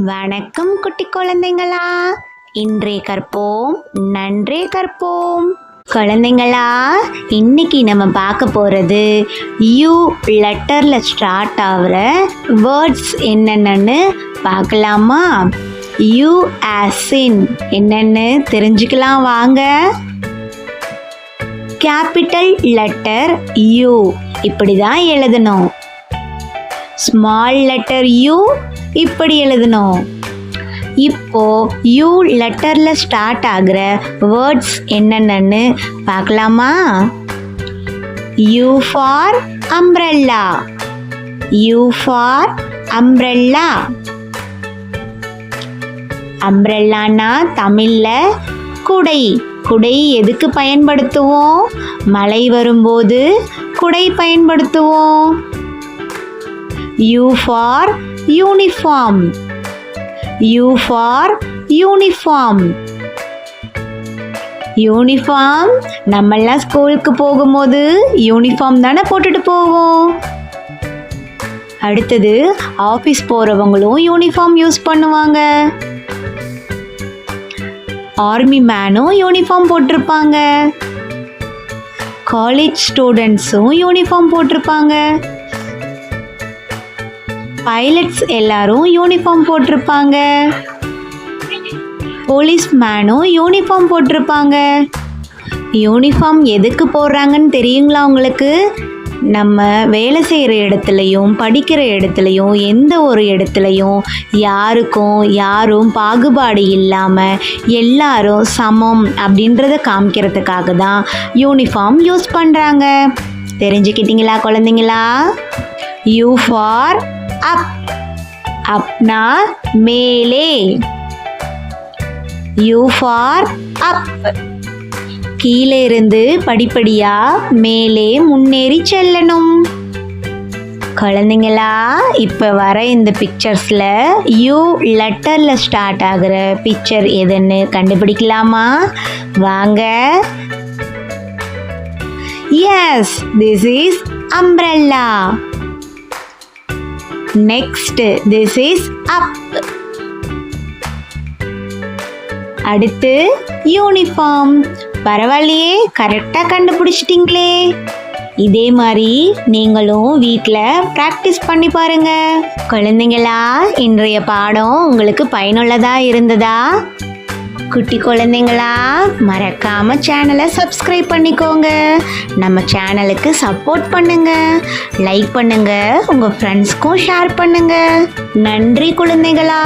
வணக்கம் குட்டி குழந்தைங்களா, இன்றே கற்போம் நன்றே கற்போம். குழந்தைங்களா, இன்னைக்கு நம்ம பார்க்க போகிறது யூ லெட்டரில் ஸ்டார்ட் ஆகிற வேர்ட்ஸ் என்னென்னு பார்க்கலாமா? யூ ஆஸ் இன் என்னென்னு தெரிஞ்சுக்கலாம் வாங்க. கேபிட்டல் லெட்டர் யூ இப்படி தான் எழுதணும். ஸ்மால் லெட்டர் யூ இப்படி எழுதணும். இப்போ யூ லெட்டரில் ஸ்டார்ட் ஆகிற வேர்ட்ஸ் என்னென்னு பார்க்கலாமா? U for umbrella. U for umbrella. அம்ப்ரெல்லானா தமிழில் குடை. குடை எதுக்கு பயன்படுத்துவோம்? மழை வரும்போது குடை பயன்படுத்துவோம். U for uniform. U for uniform. Uniform நம்மெல்லாம் ஸ்கூலுக்கு போகும்போது யூனிஃபார்ம் தானே போட்டுட்டு போவோம். அடுத்தது ஆஃபீஸ் போகிறவங்களும் யூனிஃபார்ம் யூஸ் பண்ணுவாங்க. ஆர்மி மேனும் யூனிஃபார்ம் போட்டிருப்பாங்க. காலேஜ் ஸ்டூடெண்ட்ஸும் யூனிஃபார்ம் போட்டிருப்பாங்க. பைலட்ஸ் எல்லாரும் யூனிஃபார்ம் போட்டிருப்பாங்க. போலீஸ் மேனும் யூனிஃபார்ம் போட்டிருப்பாங்க. யூனிஃபார்ம் எதுக்கு போடுறாங்கன்னு தெரியுங்களா உங்களுக்கு? நம்ம வேலை செய்கிற இடத்துலையும் படிக்கிற இடத்துலையும் எந்த ஒரு இடத்துலையும் யாரும் பாகுபாடு இல்லாமல் எல்லாரும் சமம் அப்படின்றத காமிக்கிறதுக்காக தான் யூனிஃபார்ம் யூஸ் பண்ணுறாங்க. தெரிஞ்சுக்கிட்டீங்களா குழந்தைங்களா? யூ ஃபார் அப். அப்னா மேலே. யூ ஃபார் அப் கீழே இருந்து படிப்படியா மேலே முன்னேறி செல்லணும். குழந்தைங்களா, இப்போ வர இந்த பிக்சர்ஸில் யூ லெட்டரில் ஸ்டார்ட் ஆகிற பிக்சர் எதுன்னு கண்டுபிடிக்கலாமா? வாங்க. Yes, this is umbrella. Next, this is up. அடுத்து யூனிஃபார்ம். பரவாயில்லையே, கரெக்டாக கண்டுபிடிச்சிட்டிங்களே. இதே மாதிரி நீங்களும் வீட்டில் ப்ராக்டிஸ் பண்ணி பாருங்க. குழந்தைங்களா, இன்றைய பாடம் உங்களுக்கு பயனுள்ளதாக இருந்ததா? குட்டி குழந்தைங்களா, மறக்காம சேனலை சப்ஸ்கிரைப் பண்ணிக்கோங்க. நம்ம சேனலுக்கு சப்போர்ட் பண்ணுங்க, லைக் பண்ணுங்க, உங்க ஃப்ரெண்ட்ஸ்க்கும் ஷேர் பண்ணுங்க. நன்றி குழந்தைகளா.